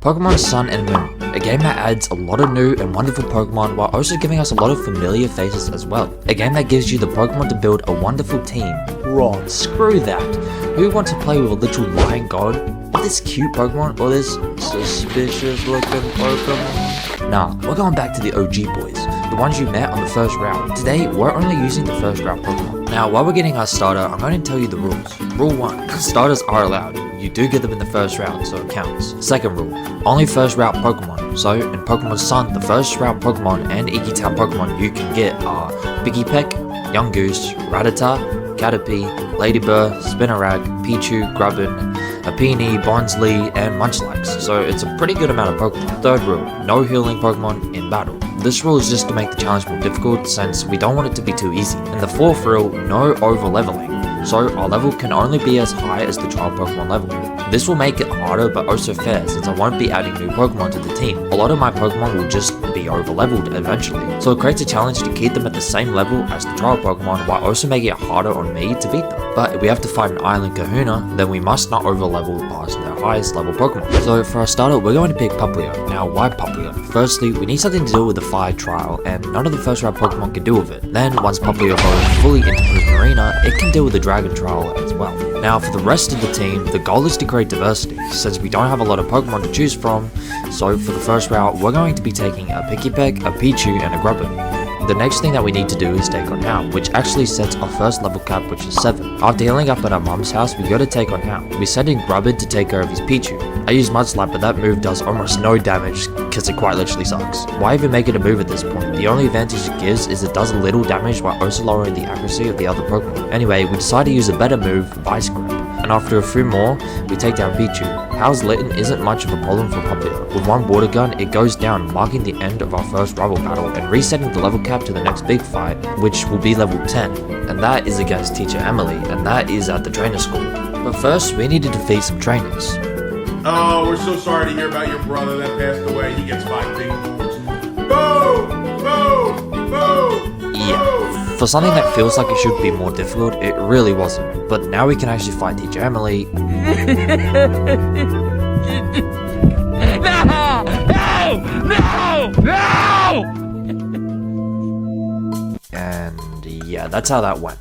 Pokemon Sun and Moon, a game that adds a lot of new and wonderful Pokemon while also giving us a lot of familiar faces as well. A game that gives you the Pokemon to build a wonderful team. Right, screw that. Who wants to play with a literal lion god? With this cute Pokemon or this suspicious looking Pokemon? Nah, we're going back to the OG boys, the ones you met on the first round. Today, we're only using the first round Pokemon. Now, while we're getting our starter, I'm going to tell you the rules. Rule 1, starters are allowed. You do get them in the first round, so it counts. Second rule, only first route Pokemon. So, in Pokemon Sun, the first route Pokemon and Iki-Town Pokemon you can get are Pikipek, Yungoos, Rattata, Caterpie, Ladybird, Spinarak, Pichu, Grubbin, Apini, Bonsly, and Munchlax, so it's a pretty good amount of Pokemon. Third rule, no healing Pokemon in battle. This rule is just to make the challenge more difficult since we don't want it to be too easy. And the fourth rule, no over leveling. So our level can only be as high as the trial Pokemon level. This will make it harder but also fair since I won't be adding new Pokemon to the team. A lot of my Pokemon will just be over leveled eventually. So it creates a challenge to keep them at the same level as the trial Pokemon while also making it harder on me to beat them. But if we have to fight an island Kahuna, then we must not over level past their highest level Pokemon. So for our starter, we're going to pick Popplio. Now why Popplio? Firstly, we need something to do with the fire trial and none of the first round Pokemon can deal with it. Then once Popplio goes fully into Prismarina, it can deal with the dragon trial as well. Now for the rest of the team, the goal is to create diversity, since we don't have a lot of Pokemon to choose from, so for the first route we're going to be taking a Pikipek, a Pichu, and a Grubbin. The next thing that we need to do is take on Hal, which actually sets our first level cap, which is 7. After healing up at our mum's house, we go to take on Hal. We send in Grubbin to take care of his Pichu. I use Mudslap, but that move does almost no damage, because it quite literally sucks. Why even make it a move at this point? The only advantage it gives is it does a little damage while also lowering the accuracy of the other Pokemon. Anyway, we decide to use a better move, Vice Grip. And after a few more, we take down Pichu. Hal's Litten isn't much of a problem for Popplio. With one water gun, it goes down, marking the end of our first rival battle and resetting the level cap to the next big fight, which will be level 10. And that is against Teacher Emily, and that is at the trainer school. But first, we need to defeat some trainers. Oh, we're so sorry to hear about your brother that passed away. He gets 5 big moves. Boo! Boo! Boo! Yeah, for something that feels like it should be more difficult, it really wasn't. But now we can actually fight Teacher Emily. No! No! No! No! And yeah, that's how that went.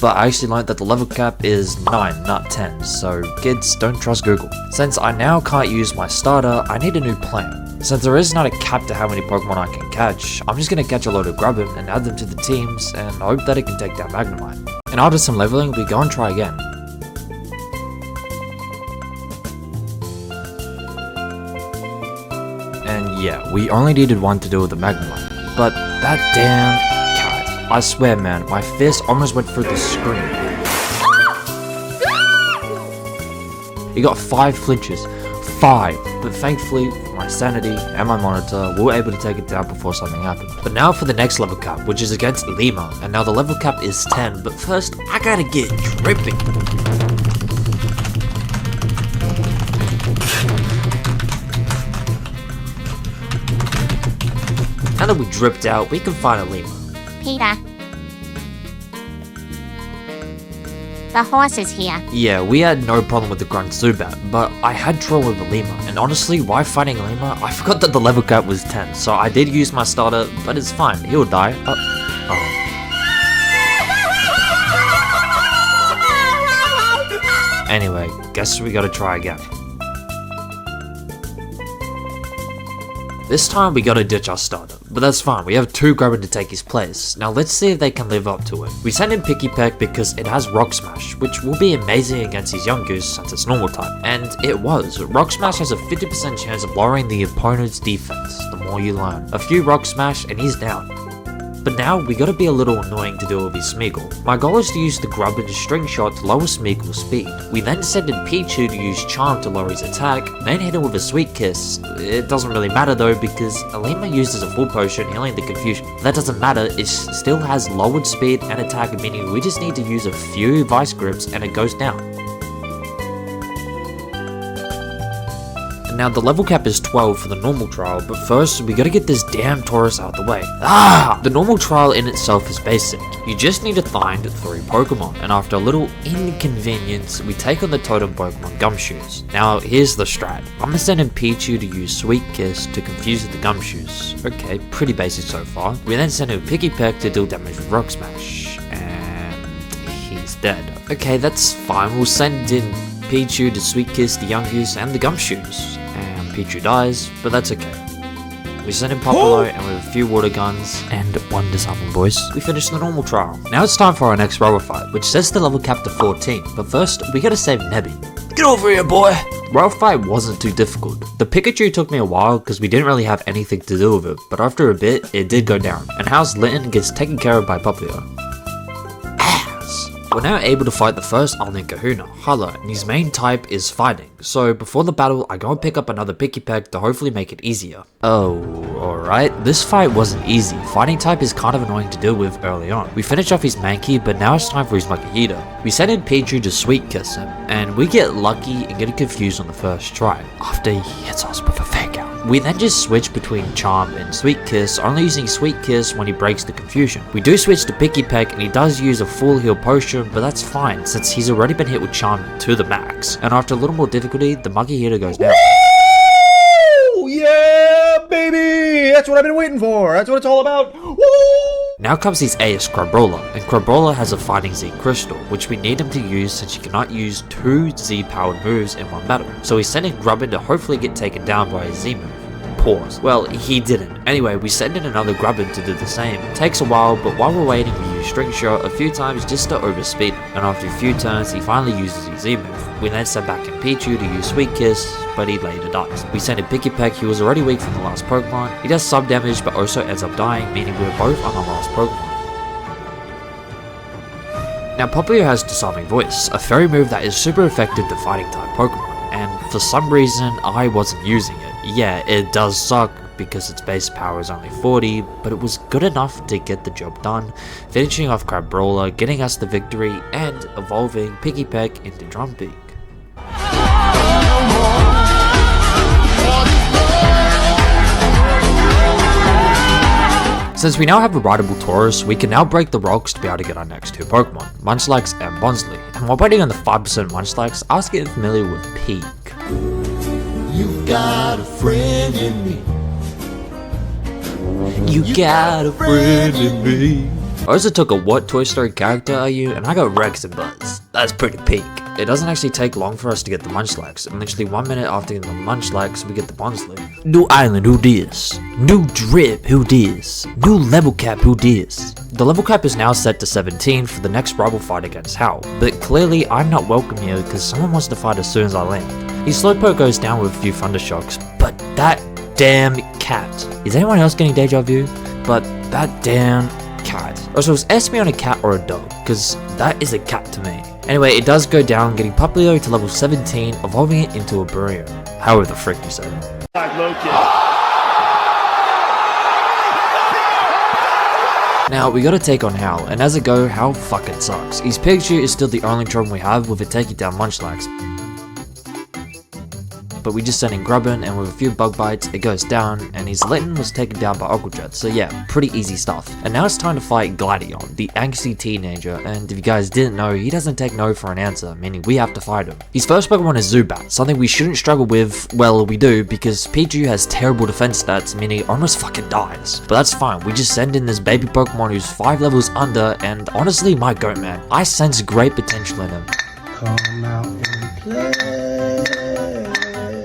But I actually learned that the level cap is 9, not 10, so kids, don't trust Google. Since I now can't use my starter, I need a new plan. Since there is not a cap to how many Pokemon I can catch, I'm just going to catch a load of Grubbin and add them to the teams and hope that it can take down Magnemite. And after some leveling, we go and try again. And yeah, we only needed one to deal with the Magnemite. But that damn cat, I swear man, my fist almost went through the screen. He got 5 flinches. 5, but thankfully my sanity and my monitor we were able to take it down before something happened. But now for the next level cap, which is against Lima, and now the level cap is 10, but first I gotta get dripping. Now that we dripped out, we can find a Lima. Peter. The horse is here. Yeah, we had no problem with the Grunt Zubat, but I had trouble with the Lima, and honestly, why fighting Lima? I forgot that the level cap was 10, so I did use my starter, but it's fine, he'll die. Anyway, guess we gotta try again. This time we gotta ditch our starter, but that's fine, we have 2 Grubbin to take his place. Now let's see if they can live up to it. We send in Pikipek because it has Rock Smash, which will be amazing against his Yungoos since it's normal type. And it was. Rock Smash has a 50% chance of lowering the opponent's defense, the more you learn. A few Rock Smash and he's down. But now, we gotta be a little annoying to deal with his Smeagol. My goal is to use the Grubbin String Shot to lower Smeagol's speed. We then send in Pichu to use Charm to lower his attack, then hit him with a Sweet Kiss. It doesn't really matter though because Alima uses a full potion healing the confusion. That doesn't matter, it still has lowered speed and attack, meaning we just need to use a few Vice Grips and it goes down. Now the level cap is 12 for the normal trial, but first we gotta get this damn Taurus out of the way. The normal trial in itself is basic. You just need to find 3 Pokemon, and after a little inconvenience, we take on the totem Pokemon Gumshoes. Now here's the strat. I'm gonna send in Pichu to use Sweet Kiss to confuse the Gumshoes. Okay, pretty basic so far. We then send in Pikipek to deal damage with Rock Smash, and he's dead. Okay, that's fine. We'll send in Pichu to Sweet Kiss the Yungoos and the Gumshoes, and Pichu dies, but that's okay. We send in Popolo, and with a few water guns and 1 disarming voice, we finish the normal trial. Now it's time for our next rubber fight, which sets the level cap to 14, but first we gotta save Nebby. Get over here, boy! Rubber fight wasn't too difficult. The Pikachu took me a while because we didn't really have anything to do with it, but after a bit, it did go down, and House Litten gets taken care of by Popolo. We're now able to fight the first Island Kahuna, Hala, and his main type is fighting. So before the battle, I go and pick up another Pikipek to hopefully make it easier. Oh, alright. This fight wasn't easy. Fighting type is kind of annoying to deal with early on. We finish off his Mankey, but now it's time for his Makihita. We send in Pichu to Sweet Kiss him, and we get lucky and get confused on the first try, after he hits us with a fake out. We then just switch between Charm and Sweet Kiss, only using Sweet Kiss when he breaks the confusion. We do switch to Pikipek, and he does use a full heal potion, but that's fine since he's already been hit with Charm to the max. And after a little more difficulty, the Makihita goes down. Woo! Yeah, baby! That's what I've been waiting for. That's what it's all about. Woo! Now comes his ace, Crabrola, and Crabrola has a Fighting Z Crystal, which we need him to use since he cannot use 2 Z-powered moves in one battle. So he's sending Grubbin to hopefully get taken down by his Z move. Pause. Well, he didn't. Anyway, we send in another Grubbin to do the same. It takes a while, but while we're waiting, we use String Shot a few times just to overspeed him. And after a few turns, he finally uses his Z move. We then send back in Pichu to use Sweet Kiss, but he later dies. We send in Pikipek, he was already weak from the last Pokemon. He does some damage, but also ends up dying, meaning we're both on the last Pokemon. Now Popplio has Disarming Voice, a fairy move that is super effective to fighting type Pokemon, and for some reason I wasn't using it. Yeah, it does suck because its base power is only 40, but it was good enough to get the job done, finishing off Crabrola, getting us the victory, and evolving Pikipek into Drumbeak. Since we now have a rideable Taurus, we can now break the rocks to be able to get our next 2 Pokemon, Munchlax and Bonsly. And while waiting on the 5% Munchlax, I was getting familiar with Peak. You got a friend in me. You got a friend in me. I also took a what Toy Story character are you, and I got Rex and Buzz. That's pretty peak. It doesn't actually take long for us to get the Munchlax, and literally 1 minute after getting the Munchlax, we get the Bonsly. New island, who dis? New drip, who dis? New level cap, who dis? The level cap is now set to 17 for the next rival fight against Hal, but clearly I'm not welcome here because someone wants to fight as soon as I land. His Slowpoke goes down with a few Thunder Shocks, but that damn cat. Is anyone else getting deja vu? But that damn cat. Also, is Espeon a cat or a dog? Because that is a cat to me. Anyway, it does go down, getting Popplio to level 17, evolving it into a Burrito. However the frick you say. Now, we gotta take on Hal, and as it go, Hal fucking sucks. His Pikachu is still the only trouble we have with it taking down Munchlax. But we just send in Grubbin, and with a few bug bites, it goes down, and his Litten was taken down by Aqua Jet, so yeah, pretty easy stuff. And now it's time to fight Gladion, the angsty teenager, and if you guys didn't know, he doesn't take no for an answer, meaning we have to fight him. His first Pokemon is Zubat, something we shouldn't struggle with, well, we do, because Pichu has terrible defense stats, meaning it almost fucking dies. But that's fine, we just send in this baby Pokemon who's 5 levels under, and honestly, my goat man, I sense great potential in him. Come out and play.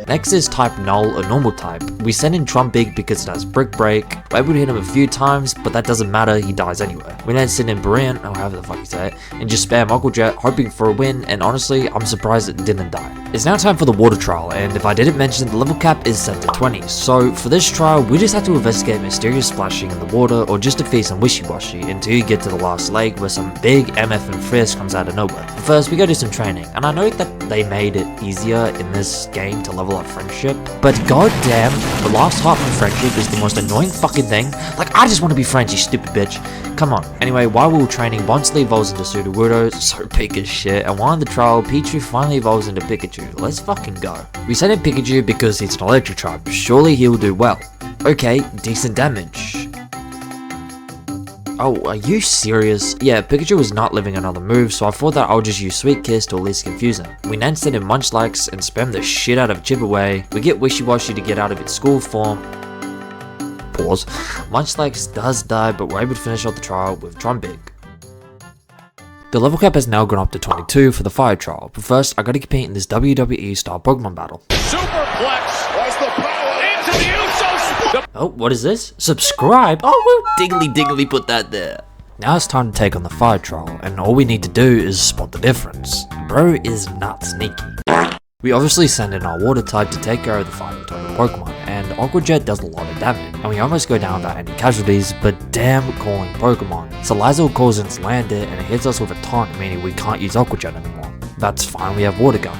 Next is type Null, a normal type. We send in Trumpig because it has Brick Break. We're able to hit him a few times, but that doesn't matter, he dies anyway. We then send in Brant, or however the fuck you say it, and just spam Aqua Jet, hoping for a win, and honestly, I'm surprised it didn't die. It's now time for the water trial, and if I didn't mention, the level cap is set to 20. So for this trial, we just have to investigate mysterious splashing in the water, or just defeat some wishy-washy, until you get to the last lake where some big MF and Frisk comes out of nowhere. But first, we go do some training, and I know that they made it easier in this game to level love friendship, but goddamn, the last half of friendship is the most annoying fucking thing. Like, I just want to be friends, you stupid bitch. Come on. Anyway, while we were training, Bonsly evolves into Sudowoodo, so big as shit, and while on the trial, Pichu finally evolves into Pikachu. Let's fucking go. We sent in Pikachu because he's an electric type. Surely he'll do well. Okay, decent damage. Oh, are you serious? Yeah, Pikachu was not living another move, so I thought that I'll just use Sweet Kiss to at least confuse him. We then send in Munchlax and spam the shit out of Chip Away. We get Wishy-Washy to get out of its school form. Pause. Munchlax does die, but we're able to finish off the trial with Trumpig. The level cap has now gone up to 22 for the fire trial, but first I gotta compete in this WWE style Pokemon battle. Superplex. Where's the power? Into the Usos. Oh, what is this? Subscribe? Oh, we'll diggly put that there. Now it's time to take on the fire trial, and all we need to do is spot the difference. Bro is not sneaky. We obviously send in our water type to take care of the fire type Pokemon, and Aqua Jet does a lot of damage, and we almost go down without any casualties, but damn calling Pokemon. Salazzle calls in Slander and it hits us with a taunt, meaning we can't use Aqua Jet anymore. That's fine, we have Water Gun.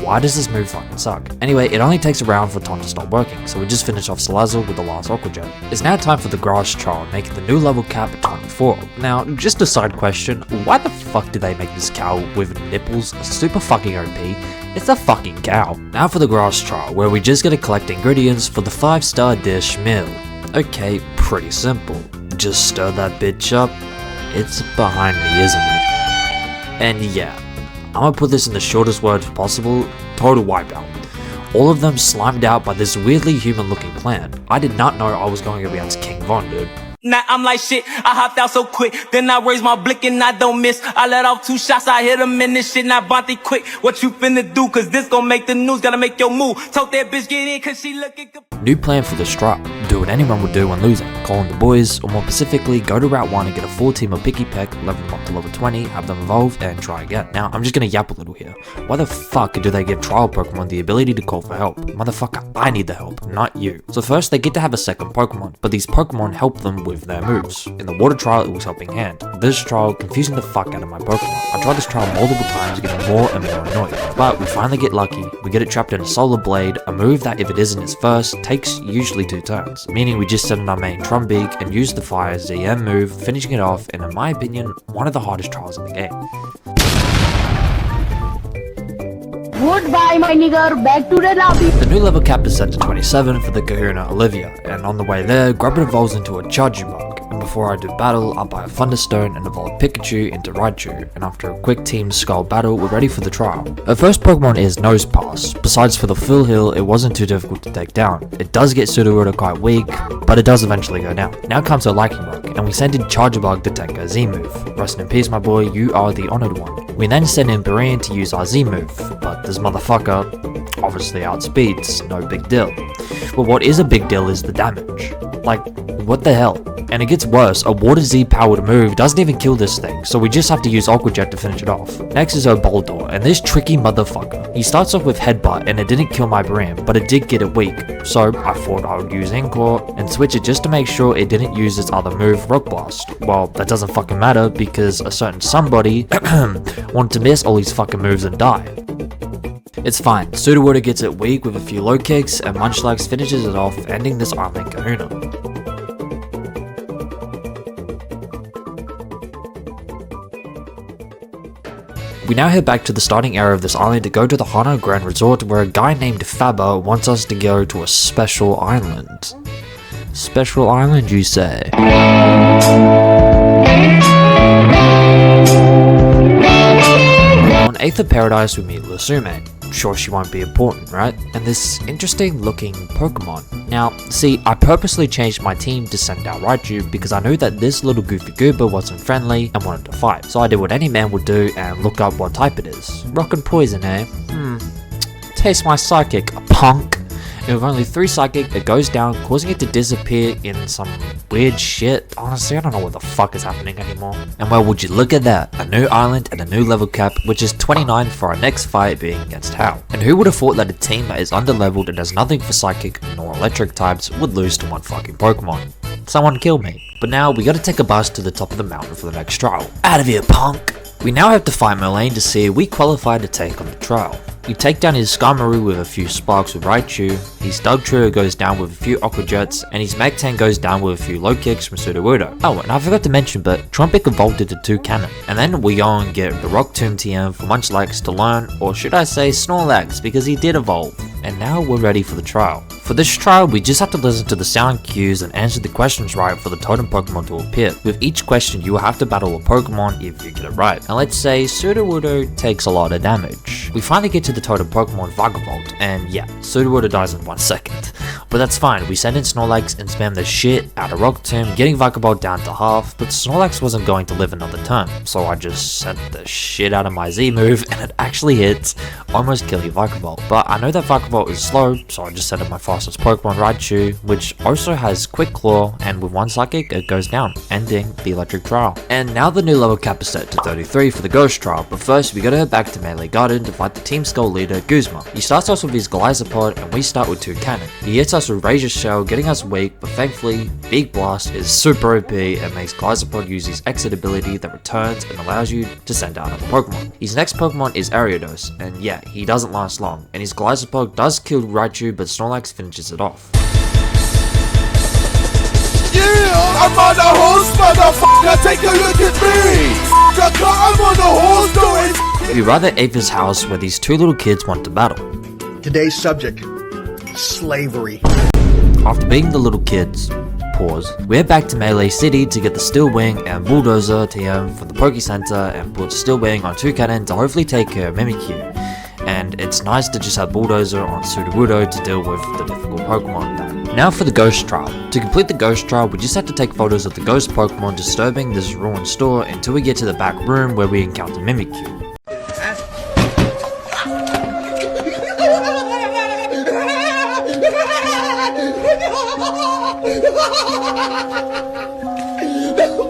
Why does this move fucking suck? Anyway, it only takes a round for taunt to stop working, so we just finish off Salazzle with the last Aqua Jet. It's now time for the grass trial, making the new level cap at 24. Now, just a side question, why the fuck did they make this cow with nipples super fucking OP? It's a fucking cow. Now for the grass trial, where we just gotta collect ingredients for the 5-star dish meal. Okay, pretty simple. Just stir that bitch up. It's behind me, isn't it? And yeah, I'm gonna put this in the shortest words possible, total wipeout. All of them slimed out by this weirdly human looking plant. I did not know I was going up against King Von, dude. Now I'm like shit, I hopped out so quick, then I raised my blick and I don't miss. I let off 2 shots, I hit him in this shit, now Bonte quick. What you finna do, cause this gon' make the news, gotta make your move. Told that bitch get in, cause she looking good. New plan for the strap. Do what anyone would do when losing. Call in the boys, or more specifically, go to Route 1 and get a full team of Picky Peck, level them up to level 20, have them evolve, and try again. Now, I'm just gonna yap a little here. Why the fuck do they give trial Pokemon the ability to call for help? Motherfucker, I need the help, not you. So first, they get to have a second Pokemon, but these Pokemon help them with their moves. In the water trial, it was Helping Hand. This trial, confusing the fuck out of my Pokemon. I tried this trial multiple times, getting more and more annoyed. But we finally get lucky. We get it trapped in a Solar Blade, a move that if it isn't its first, takes usually 2 turns. Meaning we just send in our main Trumpig and use the Fire ZM move, finishing it off, and in my opinion, one of the hardest trials in the game. Goodbye, my nigger. Back to the lobby. The new level cap is set to 27 for the Kahuna Olivia, and on the way there, Grubbin evolves into a Charjabug. And before I do battle, I'll buy a Thunderstone and evolve Pikachu into Raichu, and after a quick team skull battle, we're ready for the trial. Our first Pokemon is Nosepass. Besides for the full heal, it wasn't too difficult to take down. It does get Sudowoodo quite weak, but it does eventually go down. Now comes a Liking Rock, and we send in Charjabug to take our Z move. Rest in peace, my boy, you are the honored one. We then send in Barian to use our Z move, but this motherfucker obviously outspeeds, no big deal. But what is a big deal is the damage. Like, what the hell? And it gets worse, a Water Z powered move doesn't even kill this thing, so we just have to use Aqua Jet to finish it off. Next is Boldor, and this tricky motherfucker. He starts off with Headbutt, and it didn't kill my Barian, but it did get it weak. So I thought I would use Encore and switch it just to make sure it didn't use its other move, Rock Blast. Well, that doesn't fucking matter because a certain somebody wanted to miss all these fucking moves and die. It's fine, Sudowoodo gets it weak with a few low kicks, and Munchlax finishes it off, ending this island Kahuna. We now head back to the starting area of this island to go to the Hana Grand Resort, where a guy named Faba wants us to go to a special island. Special island, you say? On Aether Paradise we meet Lusume. Sure, she won't be important, right? And this interesting looking Pokemon. Now, see, I purposely changed my team to send out Raichu because I knew that this little goofy goober wasn't friendly and wanted to fight. So I did what any man would do and look up what type it is. Rock and poison, eh? Taste my psychic, punk. And with only 3 psychic, it goes down, causing it to disappear in some weird shit. Honestly, I don't know what the fuck is happening anymore. And well, would you look at that? A new island and a new level cap, which is 29 for our next fight being against Hal. And who would have thought that a team that is underleveled and has nothing for psychic nor electric types would lose to one fucking Pokemon? Someone kill me. But now, we gotta take a bus to the top of the mountain for the next trial. Out of here, punk! We now have to fight Merlane to see if we qualify to take on the trial. We take down his Skarmory with a few sparks with Raichu, his Dugtrio goes down with a few Aqua Jets, and his Magtan goes down with a few low kicks from Sudowoodo. Oh, and I forgot to mention, but Trumpet evolved into Toucannon. And then we go and get the Rock Tomb TM for Munchlax to learn, or should I say Snorlax, because he did evolve. And now we're ready for the trial. For this trial, we just have to listen to the sound cues and answer the questions right for the totem Pokemon to appear. With each question, you will have to battle a Pokemon if you get it right. And let's say Sudowoodo takes a lot of damage. We finally get to the totem Pokemon Vagavolt, and yeah, Sudowoodo dies in 1 second. But that's fine, we send in Snorlax and spam the shit out of Rock Tomb, getting Vagavolt down to half, but Snorlax wasn't going to live another turn, so I just sent the shit out of my Z move, and it actually hits, almost killing Vagavolt. But I know that Vagavolt is slow, so I just sent in my fastest Pokemon, Raichu, which also has Quick Claw, and with 1 Psychic it goes down, ending the electric trial. And now the new level cap is set to 33 for the Ghost trial, but first we gotta head back to Melee Garden to fight the Team Skull leader, Guzma. He starts us with his Glyzapod, and we start with Toucannon. He hits us with Razor Shell, getting us weak, but thankfully, Big Blast is super OP and makes Glyzapod use his exit ability that returns and allows you to send out another Pokemon. His next Pokemon is Ariados, and yeah, he doesn't last long, and his Glyzapod does kill Raichu, but Snorlax finishes it off. Yeah, I'm on the horse, motherfucker. Take a look at me. I'm on the horse doing. We arrive at Aether's house where these two little kids want to battle. Today's subject, slavery. After beating the little kids, pause, we head back to Melee City to get the Steel Wing and Bulldozer TM from the Poke Center and put Steel Wing on Toucannon to hopefully take care of Mimikyu. And it's nice to just have Bulldozer on Sudowoodo to deal with the difficult Pokemon. Now for the Ghost Trial. To complete the Ghost Trial, we just have to take photos of the ghost Pokemon disturbing this ruined store until we get to the back room where we encounter Mimikyu.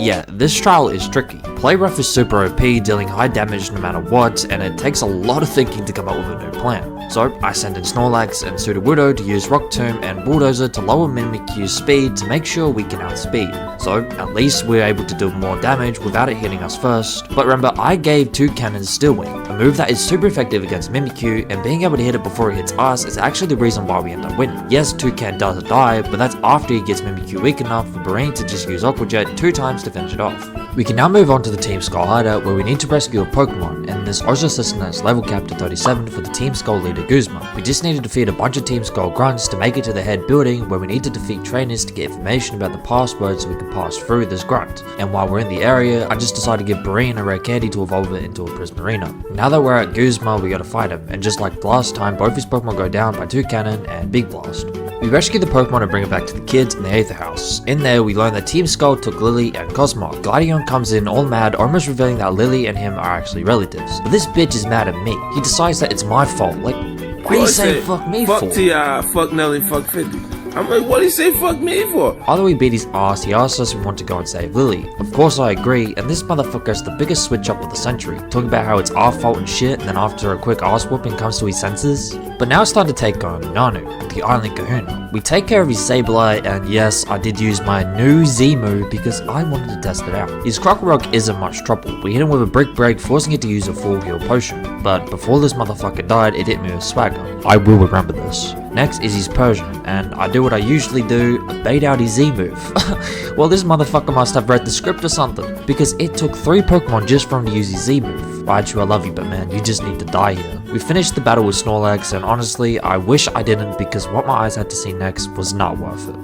Yeah, this trial is tricky. Play rough is super OP, dealing high damage no matter what, and it takes a lot of thinking to come up with a new plan. So I send in Snorlax and Sudowoodo to use Rock Tomb and Bulldozer to lower Mimikyu's speed to make sure we can outspeed. So at least we're able to do more damage without it hitting us first. But remember, I gave Toucannon's Steel Wing, a move that is super effective against Mimikyu, and being able to hit it before it hits us is actually the reason why we end up winning. Yes, Toucannon does die, but that's after he gets Mimikyu weak enough for Barine to just use Aqua Jet 2 times to finish it off. We can now move on to the Team Skull hideout where we need to rescue a Pokemon, and this also sets the next level cap to 37 for the Team Skull leader Guzma. We just need to defeat a bunch of Team Skull grunts to make it to the head building where we need to defeat trainers to get information about the password so we can pass through this grunt. And while we're in the area, I just decided to give Barine a rare candy to evolve it into a Prismarina. Now that we're at Guzma, we gotta fight him, and just like last time, both his Pokemon go down by Toucannon and Big Blast. We rescue the Pokemon and bring it back to the kids in the Aether house. In there, we learn that Team Skull took Lily and Cosmo. Gladion comes in all mad, almost revealing that Lily and him are actually relatives. But this bitch is mad at me. He decides that it's my fault. Like, what do you say fuck me for? Fuck T.I., fuck Nelly, fuck 50. I'm like, what do you say fuck me for? Although we beat his ass, he asks us if we want to go and save Lily. Of course I agree, and this motherfucker is the biggest switch up of the century, talking about how it's our fault and shit, and then after a quick ass whooping comes to his senses. But now it's time to take on Nanu, the island kahuna. We take care of his Sableye, and yes, I did use my new Z move because I wanted to test it out. His Crocorock isn't much trouble. We hit him with a Brick Break, forcing it to use a full heal potion. But before this motherfucker died, it hit me with Swagger. I will remember this. Next is his Persian, and I do what I usually do, I bait out his Z move. Well, this motherfucker must have read the script or something, because it took 3 Pokemon just for him to use his Z move. Raichu, I love you, but man, you just need to die here. We finished the battle with Snorlax, and honestly, I wish I didn't because what my eyes had to see next was not worth it.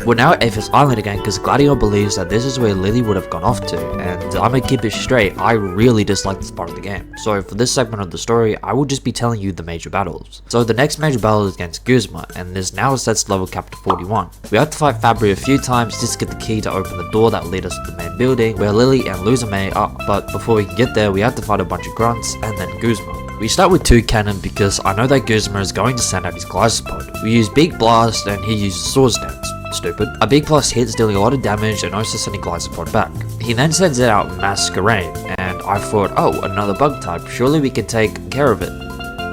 We're now at Aether's Island again because Gladion believes that this is where Lily would have gone off to, and I'm gonna keep it straight, I really dislike this part of the game. So for this segment of the story, I will just be telling you the major battles. So the next major battle is against Guzma, and this now sets level cap to 41. We have to fight Fabry a few times just to get the key to open the door that lead us to the main building, where Lily and Luzame are, but before we can get there, we have to fight a bunch of grunts, and then Guzma. We start with Toucannon because I know that Guzma is going to send out his Glyzapod. We use Big Blast and he uses Swords Dance. Stupid. A Big Blast hits, dealing a lot of damage and also sending Glyzapod back. He then sends out Masquerain, and I thought, oh, another bug type, surely we can take care of it.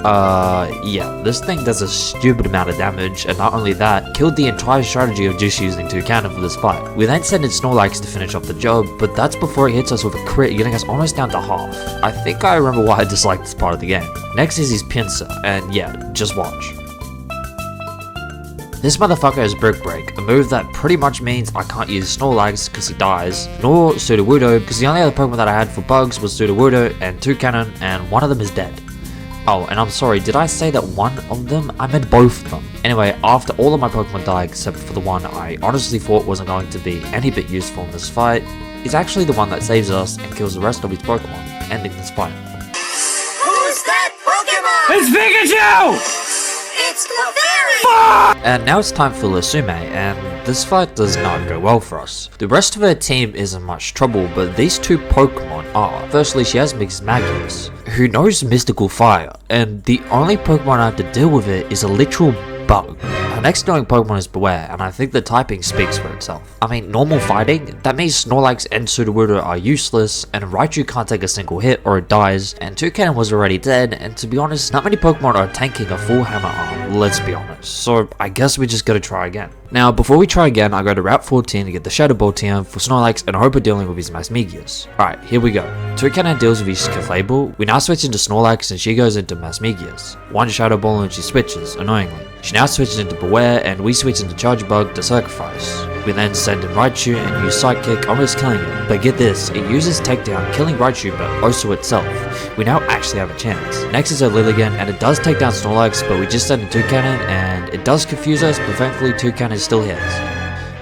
Yeah, this thing does a stupid amount of damage, and not only that, killed the entire strategy of just using Toucannon for this fight. We then send in Snorlax to finish off the job, but that's before it hits us with a crit, getting us almost down to half. I think I remember why I disliked this part of the game. Next is his Pinsir, and yeah, just watch. This motherfucker has Brick Break, a move that pretty much means I can't use Snorlax because he dies, nor Sudowoodo because the only other Pokemon that I had for bugs was Sudowoodo and Toucannon, and one of them is dead. Oh, and I'm sorry, did I say that one of them? I meant both of them. Anyway, after all of my Pokemon die except for the one I honestly thought wasn't going to be any bit useful in this fight, is actually the one that saves us and kills the rest of his Pokemon, ending this fight. Who's that Pokemon? It's Pikachu! It's Clefairy! And now it's time for Lusume, and this fight does not go well for us. The rest of her team isn't much trouble, but these two Pokemon are. Firstly, she has Mixmagius, who knows Mystical Fire, and the only Pokemon I have to deal with it is a literal bug. Our next knowing Pokemon is Beware, and I think the typing speaks for itself. I mean, normal fighting, that means Snorlax and Sudowoodo are useless, and Raichu can't take a single hit or it dies, and Toucannon was already dead, and to be honest, not many Pokemon are tanking a full hammer arm, let's be honest, so I guess we just gotta try again. Now, before we try again, I go to Route 14 to get the Shadow Ball TM for Snorlax and hope we're dealing with his Masmegius. Alright, here we go. Toucannon deals with his Clefable, we now switch into Snorlax and she goes into Masmegius. One Shadow Ball and she switches, annoyingly. She now switches into Beware and we switch into Charge Bug to Sacrifice. We then send in Raichu and use Sidekick, almost killing it. But get this, it uses Takedown, killing Raichu but also itself. We now actually have a chance. Next is Olivia, and it does take down Snorlax, but we just send in Toucannon and it does confuse us, but thankfully Toucannon still hits.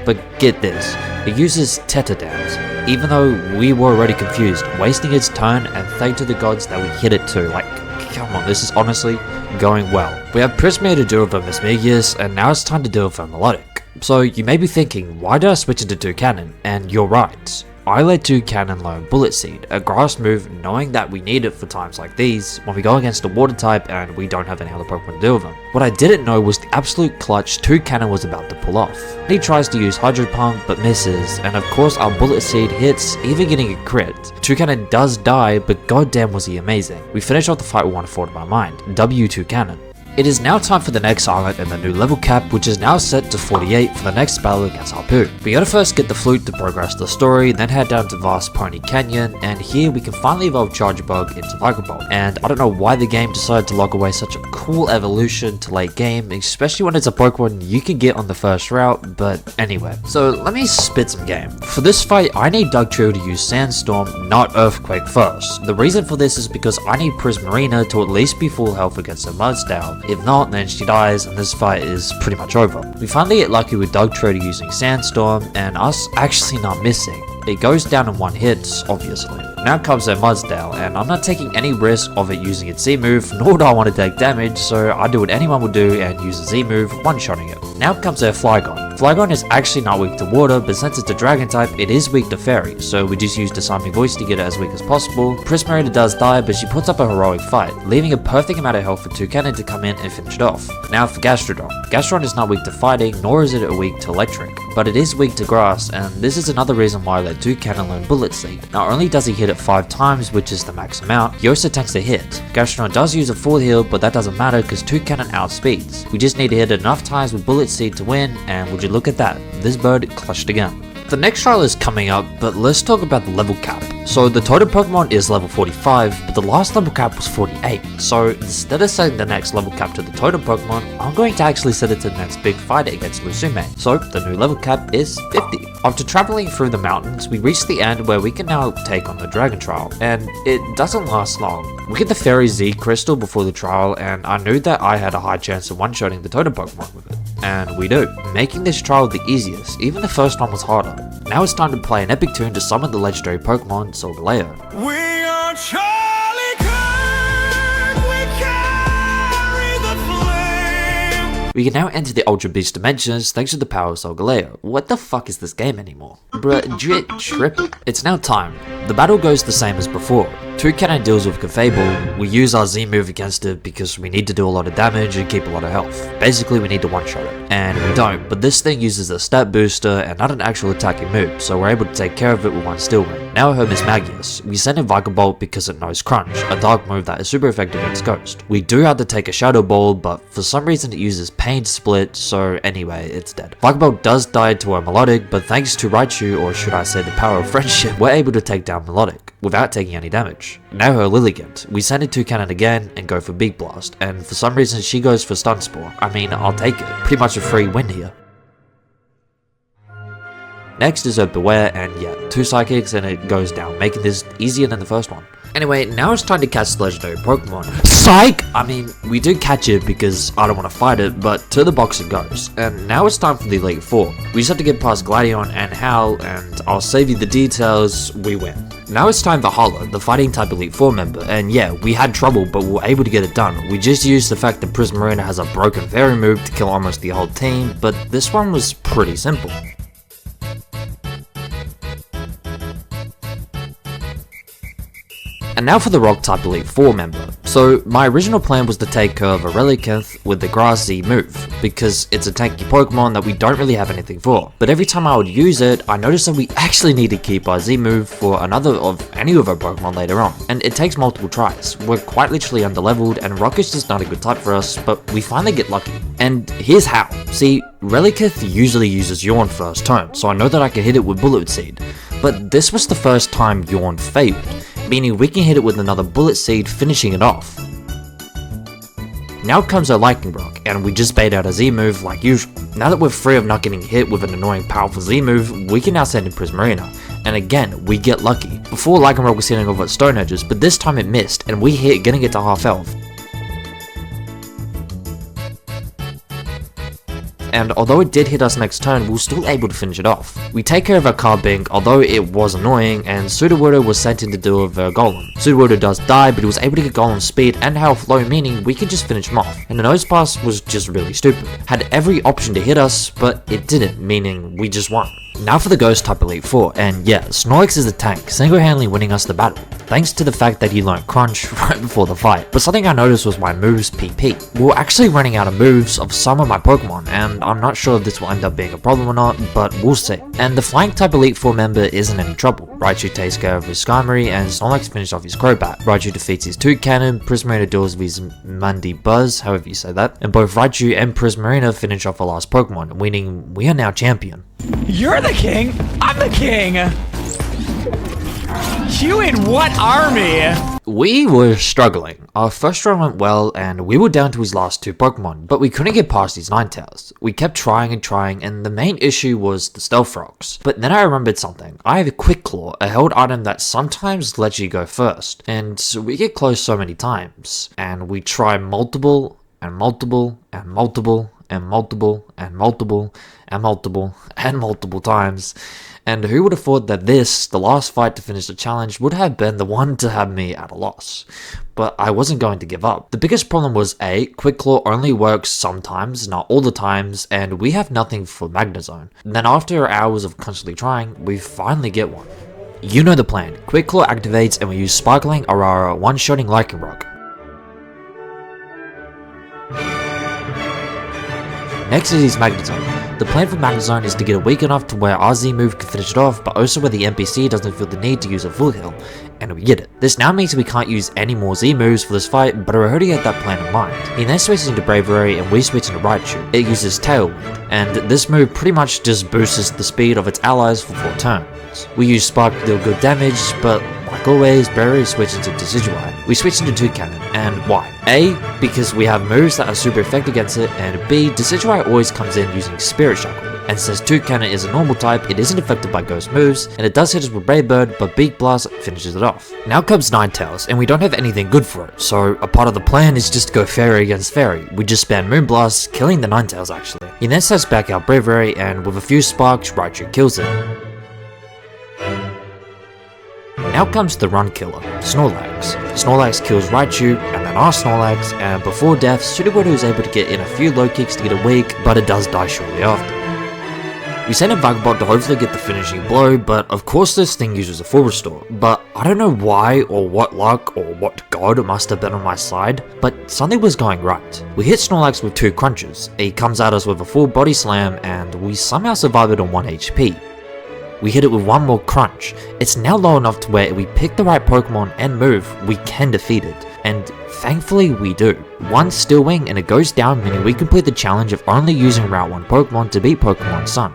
But get this, it uses Teta Dance, even though we were already confused, wasting its turn, and thank to the gods that we hit it too. Like, come on, this is honestly going well. We have Prismia to deal with a Masmegius, and now it's time to deal with a Melodic. So you may be thinking, why did I switch into Toucannon? And you're right. I let Toucannon learn Bullet Seed, a grass move knowing that we need it for times like these when we go against a water type and we don't have any other Pokemon to deal with them. What I didn't know was the absolute clutch Toucannon was about to pull off. He tries to use Hydro Pump but misses, and of course our Bullet Seed hits, even getting a crit. Toucannon does die, but goddamn was he amazing. We finish off the fight with one thought in my mind, W Toucannon. It is now time for the next island and the new level cap, which is now set to 48 for the next battle against Hapu. We gotta first get the flute to progress the story, then head down to Vast Pony Canyon, and here we can finally evolve Charge Bug into Pokeball. And I don't know why the game decided to lock away such a cool evolution to late game, especially when it's a Pokemon you can get on the first route, but anyway. So let me spit some game. For this fight, I need Dugtrio to use Sandstorm, not Earthquake first. The reason for this is because I need Prismarina to at least be full health against a Mudsdale. If not, then she dies and this fight is pretty much over. We finally get lucky with Dugtrio using Sandstorm and us actually not missing. It goes down in one hit, obviously. Now comes their Mudsdale, and I'm not taking any risk of it using its Z-move, nor do I want to take damage, so I do what anyone would do and use a Z-move, one-shotting it. Now comes their Flygon. Flygon is actually not weak to water, but since it's a dragon type, it is weak to fairy, so we just use Disarming Voice to get it as weak as possible. Prismarina does die, but she puts up a heroic fight, leaving a perfect amount of health for Toucannon to come in and finish it off. Now for Gastrodon. Gastrodon is not weak to fighting, nor is it weak to electric, but it is weak to grass, and this is another reason why I let Toucannon learn Bullet Seed. Not only does he hit it 5 times, which is the max amount, he also tanks a hit. Gastrodon does use a full heal, but that doesn't matter because Toucannon outspeeds. We just need to hit it enough times with Bullet Seed to win, and would you look at that, this bird clutched again. The next trial is coming up, but let's talk about the level cap. So the totem Pokemon is level 45, but the last level cap was 48. So instead of setting the next level cap to the totem Pokemon, I'm going to actually set it to the next big fight against Lusume. So the new level cap is 50. After traveling through the mountains, we reach the end where we can now take on the Dragon Trial, and it doesn't last long. We get the Fairy Z Crystal before the trial, and I knew that I had a high chance of one-shotting the totem Pokemon with it. And we do, making this trial the easiest, even the first one was harder. Now it's time to play an epic tune to summon the legendary Pokemon Solgaleo. We are Charlie Kirk, we carry the flame. We can now enter the Ultra Beast dimensions thanks to the power of Solgaleo. What the fuck is this game anymore? Bruh, tripping. It's now time. The battle goes the same as before. Toucan deals with Clefable, we use our Z move against it because we need to do a lot of damage and keep a lot of health. Basically, we need to one-shot it. And we don't, but this thing uses a stat booster and not an actual attacking move, so we're able to take care of it with one Steel Ring. Now her Miss Magius. We send in Bolt because it knows Crunch, a dark move that is super effective against Ghost. We do have to take a Shadow Ball, but for some reason it uses Pain Split, so anyway, it's dead. Bolt does die to a Melodic, but thanks to Raichu, or should I say the power of friendship, we're able to take down Melodic without taking any damage. Now her Lilligant. We send in Toucan again and go for Big Blast, and for some reason she goes for Stun Spore. I mean, I'll take it. Pretty much a free win here. Next is a Beware, and yeah, 2 Psychics and it goes down, making this easier than the first one. Anyway, now it's time to catch the legendary Pokemon. Psych! I mean, we do catch it because I don't want to fight it, but to the box it goes. And now it's time for the Elite Four. We just have to get past Gladion and Hal, and I'll save you the details, we win. Now it's time for Hala, the fighting type Elite Four member, and yeah, we had trouble, but we were able to get it done. We just used the fact that Prismarina has a broken fairy move to kill almost the whole team, but this one was pretty simple. And now for the Rock type Elite Four member. So my original plan was to take care of a Relicanth with the Grass Z move, because it's a tanky Pokemon that we don't really have anything for. But every time I would use it, I noticed that we actually need to keep our Z move for another of any of our Pokemon later on. And it takes multiple tries. We're quite literally underleveled, and Rock is just not a good type for us, but we finally get lucky. And here's how. See, Relicanth usually uses Yawn first turn, so I know that I can hit it with Bullet Seed. But this was the first time Yawn failed, meaning we can hit it with another Bullet Seed, finishing it off. Now comes our Lightning Rock, and we just bait out a Z move like usual. Now that we're free of not getting hit with an annoying powerful Z move, we can now send in Prismarina. And again, we get lucky. Before, Lightning Rock was hitting over at Stone Edges, but this time it missed, and we hit, getting it to half health. And although it did hit us next turn, we were still able to finish it off. We take care of our Carbink, although it was annoying, and Sudowoodo was sent in to deal with Golem. Sudowoodo does die, but he was able to get Golem's speed and health low, meaning we could just finish him off. And the Nose Pass was just really stupid. Had every option to hit us, but it didn't, meaning we just won. Now for the Ghost type Elite Four, and yeah, Snorlax is the tank, single-handedly winning us the battle, thanks to the fact that he learned Crunch right before the fight. But something I noticed was my moves PP. We were actually running out of moves of some of my Pokemon, and I'm not sure if this will end up being a problem or not, but we'll see. And the Flying type Elite Four member isn't any trouble. Raichu takes care of his Skarmory, and Snorlax finished off his Crobat. Raichu defeats his Toucan, Prismarina deals with his Mundi Buzz, however you say that, and both Raichu and Prismarina finish off our last Pokemon, meaning we are now champion. You're the king! I'm the king! You in what army? We were struggling. Our first run went well, and we were down to his last 2 Pokemon, but we couldn't get past his Ninetales. We kept trying and trying, and the main issue was the Stealth Rocks. But then I remembered something. I have a Quick Claw, a held item that sometimes lets you go first, and we get close so many times, and we try multiple, and multiple, and multiple, and multiple, and multiple, and multiple, and multiple times. And who would have thought that this, the last fight to finish the challenge, would have been the one to have me at a loss. But I wasn't going to give up. The biggest problem was A, Quick Claw only works sometimes, not all the times, and we have nothing for Magnezone. Then after hours of constantly trying, we finally get one. You know the plan. Quick Claw activates and we use Sparkling Aurora, one-shotting Lightning Rock. Next is his Magnezone. The plan for Magnezone is to get it weak enough to where our Z move can finish it off, but also where the NPC doesn't feel the need to use a full heal, and we get it. This now means we can't use any more Z moves for this fight, but I already had that plan in mind. He then switches into Bravery and we switch into Raichu. It uses Tailwind, and this move pretty much just boosts the speed of its allies for 4 turns. We use Spark to deal good damage, but like always, Bravery switches into Decidueye. We switch into Toucan, and why? A, because we have moves that are super effective against it, and B, Decidueye always comes in using Spirit Shackle. And since Toucan is a normal type, it isn't affected by Ghost moves, and it does hit us with Brave Bird, but Beak Blast finishes it off. Now comes Ninetales, and we don't have anything good for it, so a part of the plan is just to go Fairy against Fairy. We just spam Moonblast, killing the Ninetales actually. He then sets back our Bravery, and with a few sparks, Raichu kills it. Now comes the run killer, Snorlax. Snorlax kills Raichu, and then our Snorlax, and before death, Sudowoodo is able to get in a few low kicks to get it weak, but it does die shortly after. We sent in Vagabond to hopefully get the finishing blow, but of course this thing uses a full restore. But I don't know why or what luck or what god must have been on my side, but something was going right. We hit Snorlax with 2 crunches, he comes at us with a full body slam, and we somehow survive it on 1 HP. We hit it with 1 more crunch. It's now low enough to where if we pick the right Pokemon and move, we can defeat it. And thankfully we do. 1 Steel Wing and it goes down, meaning we complete the challenge of only using Route 1 Pokemon to beat Pokemon Sun.